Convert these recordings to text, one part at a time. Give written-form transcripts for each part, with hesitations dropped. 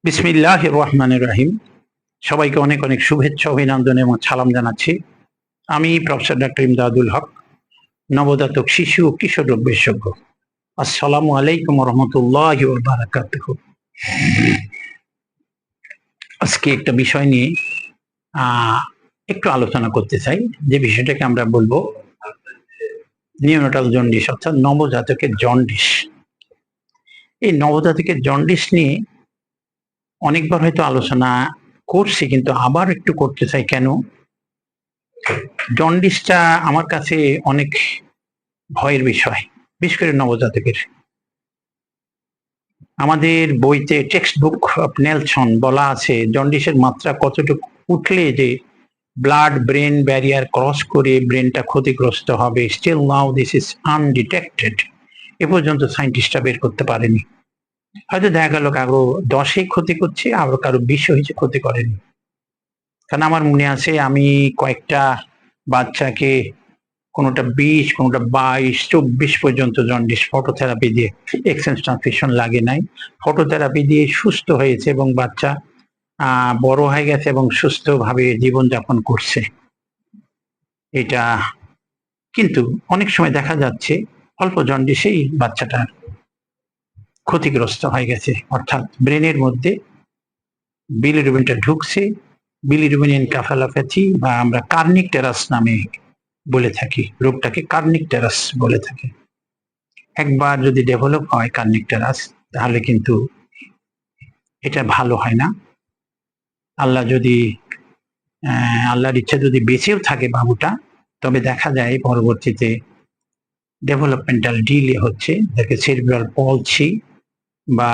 বিসমিল্লাহির রহমানির রহিম। সবাইকে অনেক অনেক শুভেচ্ছা, অভিনন্দন এবং সালাম জানাচ্ছি। আমি প্রফেসর ডক্টর ইমদাদুল হক, নবজাতক শিশু ও কিশোর রোগ বিশেষজ্ঞ। আসসালামু আলাইকুম রহমতুল্লাহি ওয়া বারাকাতুহু। আজকে একটা বিষয় নিয়ে একটু আলোচনা করতে চাই, যে বিষয়টাকে আমরা বলবো নিওনাটাল জন্ডিস, অর্থাৎ নবজাতকের জন্ডিস। এই নবজাতকের জন্ডিস নিয়ে অনেকবার হয়তো আলোচনা করছি, কিন্তু আবার একটু করতে চাই। কেন? জন্ডিসটা আমার কাছে অনেক ভয়ের বিষয়, বিশেষ করে নবজাতকের। আমাদের বইতে টেক্সট বুক অফ নেলসন বলা আছে জন্ডিসের মাত্রা কতটুকু উঠলে যে ব্লাড ব্রেন ব্যারিয়ার ক্রস করে ব্রেনটা ক্ষতিগ্রস্ত হবে। Still now this is undetected. এ পর্যন্ত সায়েন্টিস্টরা বের করতে পারেনি। হয়তো দেখা গেল কারো 10-এ ক্ষতি করছে, আবার কারো 20 হয়েছে, ক্ষতি করেনি। কারণ আমার মনে আছে আমি কয়েকটা বাচ্চাকে, কোনোটা 20, কোনোটা 22, 24 পর্যন্ত জন্ডিস ফটোথেরাপি দিয়ে, এক্সচেঞ্জ ট্রান্সফিউশন লাগে নাই, ফটোথেরাপি দিয়ে সুস্থ হয়েছে এবং বাচ্চা বড় হয়ে গেছে এবং সুস্থভাবে জীবনযাপন করছে। এটা কিন্তু অনেক সময় দেখা যাচ্ছে অল্প জন্ডিসেই বাচ্চাটা ক্ষতিগ্রস্ত হয়ে গেছে, অর্থাৎ ব্রেনের মধ্যে বিলিরুবিনটা ঢুকছে। বিলিরুবিন এনকেফালোপ্যাথি বা আমরা কার্নিক টেরাস নামে বলে থাকি, রোগটাকে কার্নিক টেরাস বলে থাকি। একবার যদি ডেভেলপ হয় কার্নিক টেরাস, তাহলে কিন্তু এটা ভালো হয় না। আল্লাহ যদি আল্লাহর ইচ্ছা যদি বেঁচেও থাকে বাবুটা, তবে দেখা যায় পরবর্তীতে ডেভেলপমেন্টাল ডিলে হচ্ছে, যাকে সেরিব্রাল পলসি বা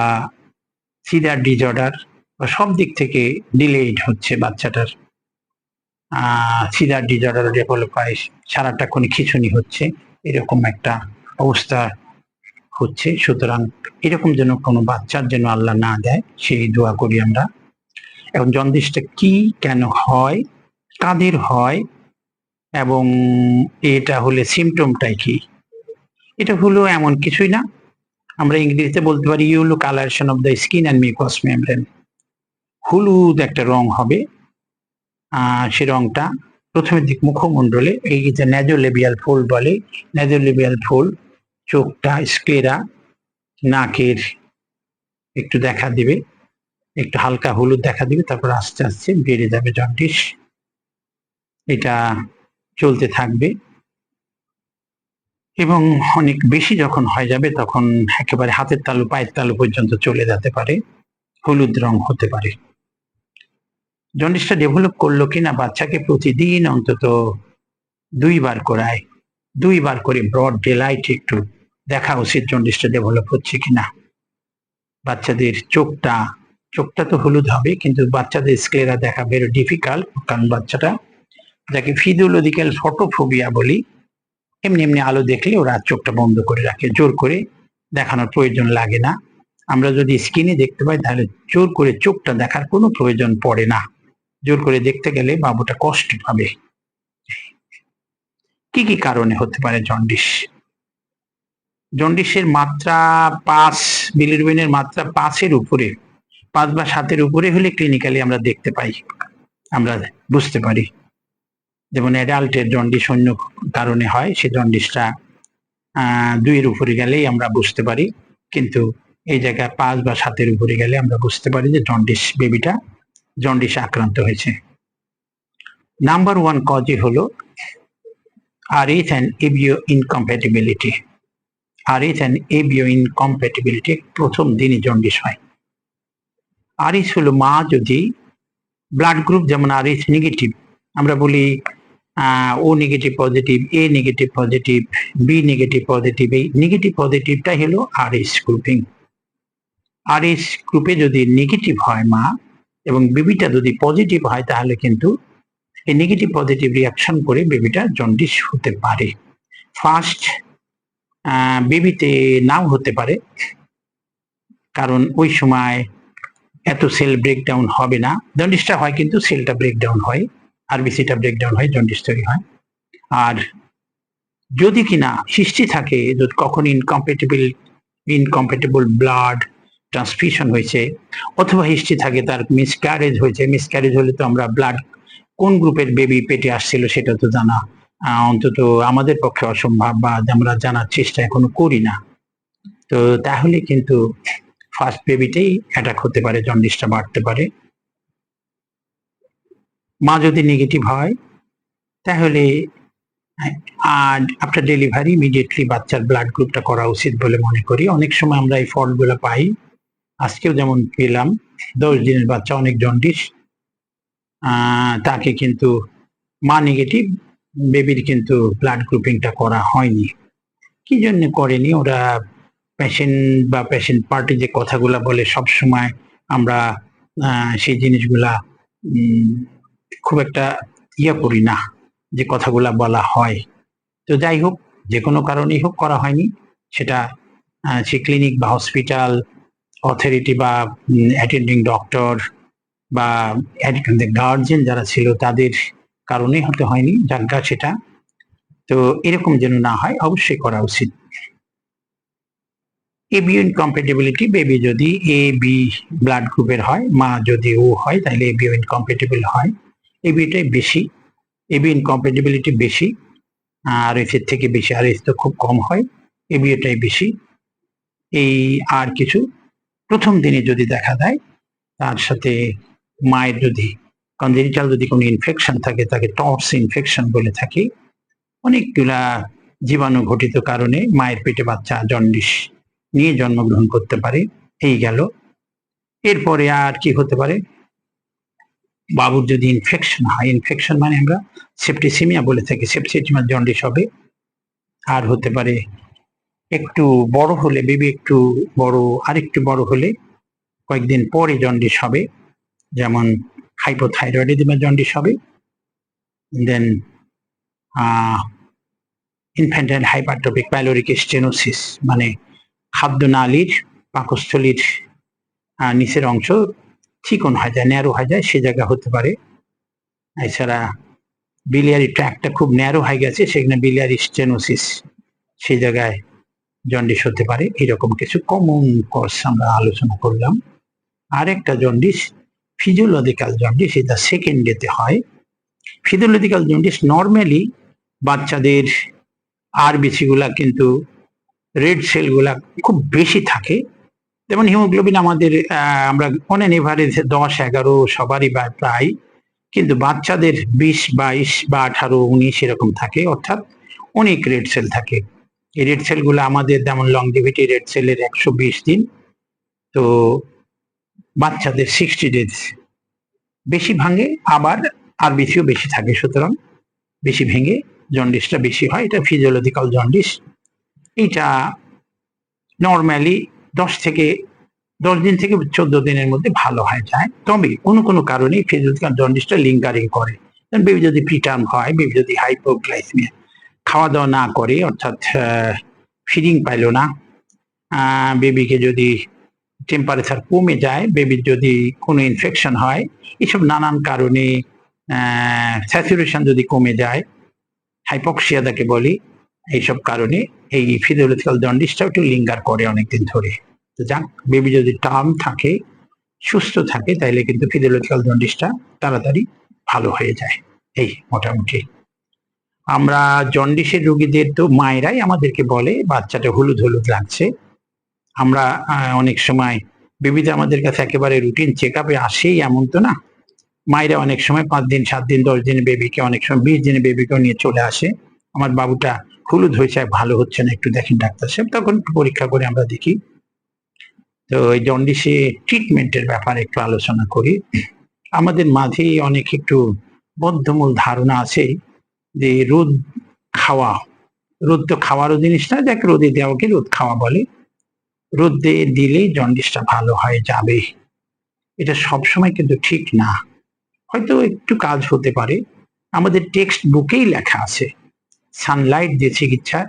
সিডার ডিজঅর্ডার, বা সব দিক থেকে ডিলেড হচ্ছে বাচ্চাটার। সিডার ডিজঅর্ডার ডেভেলপ হয়, সারাটা কোনো খিঁচুনি হচ্ছে, এরকম একটা অবস্থা হচ্ছে। সুতরাং এরকম যেন কোনো বাচ্চার যেন আল্লাহ না দেয়, সেই দোয়া করি আমরা। এখন জন্ডিসটা কি, কেন হয়, কাদের হয়, এবং এটা হলে সিমটমটাই কি? এটা হলো এমন কিছুই না, আমরা ইংরেজিতে বলতে পারি yellow colouration of the skin and mucous membrane. হলুদ একটা রং হবে, সে রংটা প্রথমের দিক মুখমণ্ডলে, এই যে ন্যাজোলেবিয়াল ফোল্ড বলে, ন্যাজোলেবিয়াল ফোল্ড, চোখটা, স্ক্লেরা, নাকের একটু দেখা দিবে, একটু হালকা হলুদ দেখা দিবে, তারপর আস্তে আস্তে বেড়ে যাবে জন্ডিস। এটা চলতে থাকবে এবং অনেক বেশি যখন হয়ে যাবে তখন একেবারে হাতের তালু পায়ের তালু পর্যন্ত চলে যেতে পারে, হলুদ রং হতে পারে। জন্ডিসটা ডেভেলপ করলো কিনা, বাচ্চাকে প্রতিদিন অন্তত 2 বার করায়, 2 বার করে ব্রড ডেলাইট একটু দেখা উচিত জন্ডিসটা ডেভেলপ হচ্ছে কিনা। বাচ্চাদের চোখটা তো হলুদ হবে, কিন্তু বাচ্চাদের স্ক্লেরা দেখা বেরো ডিফিকাল্ট, কারণ বাচ্চাটা, যাকে ফিজিওলজিক্যাল ফটোফোবিয়া বলি, এমনি এমনি আলো দেখলে ওরা চোখটা বন্ধ করে রাখে, জোর করে দেখানোর প্রয়োজন লাগে না। আমরা যদি স্ক্রিনে দেখতে পাই তাহলে জোর করে চোখটা দেখার কোনো প্রয়োজন পড়ে না। জোর করে দেখতে গেলে বাবুটা কষ্ট পাবে। কি কি কারণে হতে পারে জন্ডিস? জন্ডিসের মাত্রা 5, বিলিরুবিনের মাত্রা 5-এর উপরে, 5 বা 7-এর উপরে হলে ক্লিনিক্যালি আমরা দেখতে পাই, আমরা বুঝতে পারি। যেমন অ্যাডাল্টের জন্ডিস অন্য কারণে হয়, সে জন্ডিসটা 2-এর উপরে গেলেই আমরা বুঝতে পারি, কিন্তু এই জায়গায় 5 বা 7-এর উপরে গেলে আমরা বুঝতে পারি যে বেবিটা জন্ডিসে আক্রান্ত হয়েছে। নাম্বার 1 কজই হলো RH and ABO incompatibility. RH and ABO incompatibility প্রথম দিনই জন্ডিস হয়। RH হলো মা যদি ব্লাড গ্রুপ, যেমন RH নেগেটিভ, আমরা বলি O negative positive, A negative positive, B negative positive, এই নেগেটিভ পজিটিভটাই হলো RH গ্রুপিং। RH গ্রুপে যদি নেগেটিভ হয় মা এবং বেবিটা যদি পজিটিভ হয়, তাহলে কিন্তু এই নেগেটিভ পজিটিভ রিয়াকশন করে বেবিটা জন্ডিস হতে পারে। ফার্স্ট বেবিতে নাও হতে পারে, কারণ ওই সময় এত সেল ব্রেকডাউন হবে না। জন্ডিসটা হয় কিন্তু সেলটা ব্রেকডাউন হয়, আরবিসিটা ব্রেকডাউন হয়, জন্ডিস তৈরি হয়। আর যদি কিনা হিস্ট্রি থাকে, যদি কখন ইনকম্প্যাটিবল ব্লাড ট্রান্সফিউশন হয়েছে, অথবা হিস্ট্রি থাকে তার মিসক্যারেজ হয়েছে। মিসক্যারেজ হলে তো আমরা ব্লাড কোন গ্রুপের বেবি পেটে আসছিল সেটা তো জানা অন্তত আমাদের পক্ষে অসম্ভব, বা আমরা জানার চেষ্টা এখনো করি না। তো তাহলে কিন্তু ফার্স্ট বেবিতেই অ্যাটাক হতে পারে, জন্ডিসটা বাড়তে পারে। মা যদি নেগেটিভ হয় তাহলে আফটার ডেলিভারি ইমিডিয়েটলি বাচ্চার ব্লাড গ্রুপটা করা উচিত বলে মনে করি। অনেক সময় আমরা এই ফল্টগুলো পাই, আজকেও যেমন পেলাম 10 দিনের বাচ্চা অনেক জন্ডিস, তাকে কিন্তু মা নেগেটিভ, বেবির কিন্তু ব্লাড গ্রুপিংটা করা হয়নি। কি জন্য করেনি? ওরা পেশেন্ট বা পেশেন্ট পার্টি যে কথাগুলা বলে সব সময় আমরা সেই জিনিসগুলা খুব একটা করি না, যে কথাগুলা বলা হয়। তো যাই হোক, যে কোনো কারণেই হোক করা হয়নি, সেটা সে ক্লিনিক বা হসপিটাল অথরিটি বা অ্যাটেন্ডিং ডক্টর বা গার্জিয়ান যারা ছিল তাদের কারণে হতে হয়নি, যাজ্ঞা সেটা। তো এরকম যেন না হয়, অবশ্যই করা উচিত। এবিও ইনকম্প্যাটিবিলিটি, বেবি যদি এ বি ব্লাড গ্রুপের হয়, মা যদি ও হয় তাহলে এবিও ইনকম্প্যাটিবল হয়। এবিটাই বেশি, এবি ইনকম্প্যাটিবিলিটি বেশি, আর এস এর থেকে বেশি, আর এস তো খুব কম হয়, এবিওটাই বেশি। এই আর কিছু প্রথম দিনে যদি দেখা দেয়, তার সাথে মায়ের যদি কনজেনিটাল যদি কোনো ইনফেকশন থাকে, তাকে টর্স ইনফেকশন বলে থাকি, অনেকগুলা জীবাণু ঘটিত কারণে মায়ের পেটে বাচ্চা জন্ডিস নিয়ে জন্মগ্রহণ করতে পারে। এই গেল। এরপরে আর কি হতে পারে? বাবুর যদি ইনফেকশন হয়, ইনফেকশন মানে আমরা সেপ্টিসিমিয়া বলে থাকি, সেপ্টিসিমিয়া জন্ডিস হবে। আর হতে পারে একটু বড় হলে, বেবি একটু বড়, আরেকটু বড় হলে কয়েকদিন পরে জন্ডিস হবে, যেমন হাইপোথাইরয়েডিজমে জন্ডিস হবে। দেন ইনফ্যান্টাইল হাইপারট্রপিক পাইলোরিক স্টেনোসিস, মানে খাদ্যনালীর পাকস্থলীর নিচের অংশ চিকন হয়ে যায়, ন্যারো হয়ে যায়, সে জায়গা হতে পারে। এছাড়া বিলিয়ারি ট্র্যাকটা খুব ন্যারো হয়ে গেছে, সেখানে বিলিয়ারি স্টেনোসিস, সেই জায়গায় জন্ডিস হতে পারে। এরকম কিছু কমন কজ আমরা আলোচনা করলাম। আরেকটা জন্ডিস ফিজিওলজিক্যাল জন্ডিস, এটা সেকেন্ড ডেতে হয়। ফিজিওলজিক্যাল জন্ডিস নর্মালি বাচ্চাদের আরবিসি গুলা কিন্তু রেড সেল গুলা খুব বেশি থাকে, যেমন হিমোগ্লোবিন আমাদের আমরা অনেক এভারেজ 10-11 সবারই প্রায়, কিন্তু বাচ্চাদের 20-22 বা 18-19 এরকম থাকে, অর্থাৎ অনেক রেড সেল থাকে। এই রেড সেল গুলো আমাদের যেমন লংজিভিটি রেড সেলের 120 দিন, তো বাচ্চাদের 60 ডেজ বেশি ভাঙে, আবার আরবিসিও বেশি থাকে, সুতরাং বেশি ভেঙে জন্ডিসটা বেশি হয়। এটা ফিজিওলজিক্যাল জন্ডিস। এটা নর্মালি 10 দিন থেকে 14 দিনের মধ্যে ভালো হয়ে যায়, তবে কোনো কোনো কারণে ফিজিওলজিক্যাল জন্ডিসটা লিঙ্গারিং করে। বেবি যদি প্রিটার্ম হয়, বেবি যদি হাইপোগ্লাইসেমিয়া, খাওয়া দাওয়া না করে, অর্থাৎ ফিডিং পাইলো না, বেবিকে যদি টেম্পারেচার কমে যায়, বেবির যদি কোনো ইনফেকশন হয়, এসব নানান কারণে স্যাচুরেশন যদি কমে যায়, হাইপক্সিয়া যাকে বলি, এইসব কারণে এই ফিজিওলজিক্যাল জন্ডিসটা একটু লিঙ্গার করে অনেকদিন ধরে। তো যাক, বেবি যদি টার্ম থাকে, সুস্থ থাকে, তাইলে কিন্তু ফিজিওলজিক্যাল জন্ডিসটা তাড়াতাড়ি ভালো হয়ে যায়। এই মোটামুটি আমরা জন্ডিসের রোগীদের তো মায়েরাই আমাদেরকে বলে বাচ্চাটা হলুদ হলুদ লাগছে। আমরা অনেক সময় বেবিতে আমাদের কাছে একেবারে রুটিন চেক আপে আসেই এমন তো না, মায়েরা অনেক সময় 5 দিন 7 দিন 10 দিনের বেবিকে, অনেক সময় 20 দিনের বেবিকেও নিয়ে চলে আসে, আমার বাবুটা হলুদ হয়েছে, ভালো হচ্ছে না, একটু দেখেন ডাক্তার সাহেব। তখন পরীক্ষা করে আমরা দেখি। তো এই জন্ডিসে ট্রিটমেন্টের ব্যাপারে একটু আলোচনা করি। আমাদের মাঝে অনেক একটু বদ্ধমূল ধারণা আছে যে রোদ খাওয়া, রোদ তো খাওয়ারও জিনিস না, যাকে রোদে দেওয়াকে রোদ খাওয়া বলে, রোদে দিলেই জন্ডিসটা ভালো হয়ে যাবে, এটা সবসময় কিন্তু ঠিক না। হয়তো একটু কাজ হতে পারে, আমাদের টেক্সট বুকেই লেখা আছে সানলাইট দিয়ে চিকিৎসা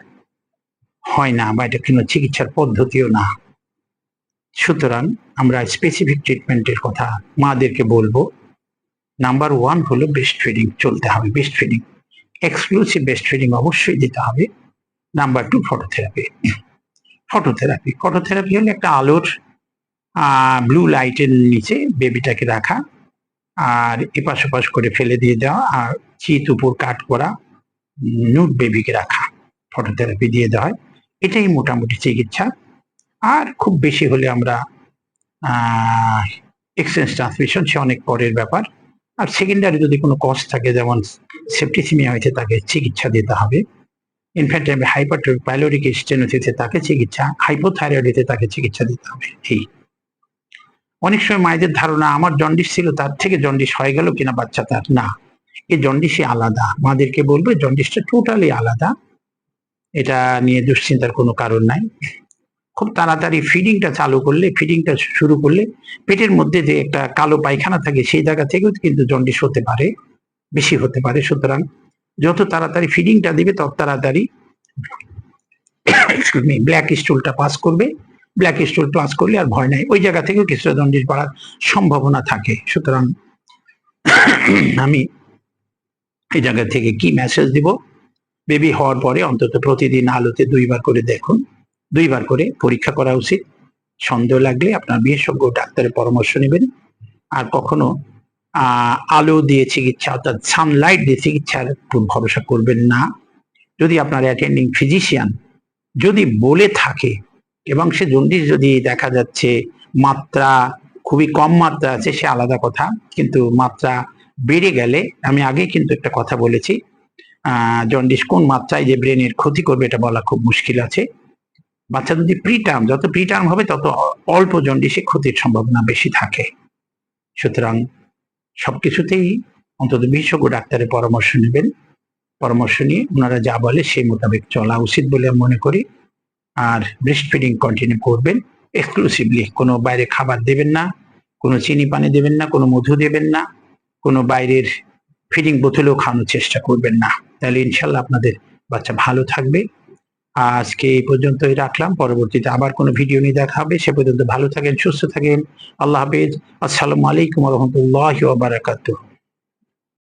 হয় না, বা এটা কোনো চিকিৎসার পদ্ধতিও না। সুতরাং আমরা স্পেসিফিক ট্রিটমেন্টের কথা মাদেরকে বলবো। নাম্বার 1 হলো ব্রেস্ট ফিডিং, চলতে হবে breast feeding, exclusive breast feeding অবশ্যই দিতে হবে। Number 2 phototherapy. ফটোথেরাপি হলো একটা আলোর ব্লু লাইটের নিচে বেবিটাকে রাখা, আর এপাশ ওপাশ করে ফেলে দিয়ে দেওয়া, আর চিত উপর কাট করা নুট বেবিকে রাখা, ফটোথেরাপি দিয়ে দেওয়া হয়। এটাই মোটামুটি চিকিৎসা। আর খুব বেশি হলে আমরা এক্সচেঞ্জ ট্রান্সমিশন, সে অনেক পরের ব্যাপার। আর সেকেন্ডারি যদি কোনো কষ্ট থাকে, যেমন সেপ্টিসিমিয়া হয়েছে, তাকে চিকিৎসা দিতে হবে। ইনফ্যাক্ট হাইপারট্রফিক পাইলোরিক স্টেনোসিসে তাকে চিকিৎসা, হাইপোথাইরয়েডিতে তাকে চিকিৎসা দিতে হবে। এই অনেক সময় মায়েদের ধারণা আমার জন্ডিস ছিল, তার থেকে জন্ডিস হয়ে গেল কিনা বাচ্চা তার, না, এই জন্ডিসই আলাদা। মাদেরকে বলবো জন্ডিসটা টোটালি আলাদা, এটা নিয়ে দুশ্চিন্তার কোনো কারণ নাই। খুব তাড়াতাড়ি ফিডিংটা চালু করলে, ফিডিংটা শুরু করলে পেটের মধ্যে যে একটা কালো পায়খানা থাকে সেই জায়গা থেকেও কিন্তু জন্ডিস হতে পারে, বেশি হতে পারে। সুতরাং যত তাড়াতাড়ি ফিডিংটা দিবে তত তাড়াতাড়ি ব্ল্যাক স্টুলটা পাস করবে। ব্ল্যাক স্টুল পাস করলে আর ভয় নাই, ওই জায়গা থেকেও কিছুটা জন্ডিস বাড়ার সম্ভাবনা থাকে। সুতরাং আমি এই জায়গা থেকে কি মেসেজ দিব, বেবি হওয়ার পরে অন্তত প্রতিদিন আলোতে 2 বার করে দেখুন, 2 বার করে পরীক্ষা করা উচিত। সন্দেহ লাগলে আপনার বিশেষজ্ঞ ডাক্তারের পরামর্শ নেবেন। আর কখনো আলো দিয়ে চিকিৎসা, অর্থাৎ সানলাইট দিয়ে চিকিৎসার ভরসা করবেন না। যদি আপনার অ্যাটেন্ডিং ফিজিশিয়ান যদি বলে থাকে, এবং সে জন্ডিস যদি দেখা যাচ্ছে মাত্রা খুবই কম মাত্রা আছে, সে আলাদা কথা, কিন্তু মাত্রা বেড়ে গেলে, আমি আগে কিন্তু একটা কথা বলেছি, জন্ডিস কোন মাত্রায় যে ব্রেনের ক্ষতি করবে এটা বলা খুব মুশকিল আছে। বাচ্চা যদি প্রিটার্ম, যত প্রিটার্ম হবে তত অল্প জন্ডিসে ক্ষতির সম্ভাবনা বেশি থাকে। সুতরাং সবকিছুতেই অন্তত বিশেষজ্ঞ ডাক্তারের পরামর্শ নেবেন। পরামর্শ নিয়ে ওনারা যা বলে সেই মোতাবেক চলা উচিত বলে আমি মনে করি। আর ব্রেস্ট ফিডিং কন্টিনিউ করবেন এক্সক্লুসিভলি, কোনো বাইরে খাবার দেবেন না, কোনো চিনি পানি দেবেন না, কোনো মধু দেবেন না, কোনো বাইরের ফিডিং বোতলেও খাওয়ানোর চেষ্টা করবেন না। তাহলে ইনশাল্লাহ আপনাদের বাচ্চা ভালো থাকবে। আজকে এই পর্যন্তই রাখলাম, পরবর্তীতে আবার কোনো ভিডিও নিয়ে দেখা হবে। সে পর্যন্ত ভালো থাকেন, সুস্থ থাকেন। আল্লাহ হাফেজ। আসসালামু আলাইকুম ওয়া রাহমাতুল্লাহি ওয়া বারাকাতুহু।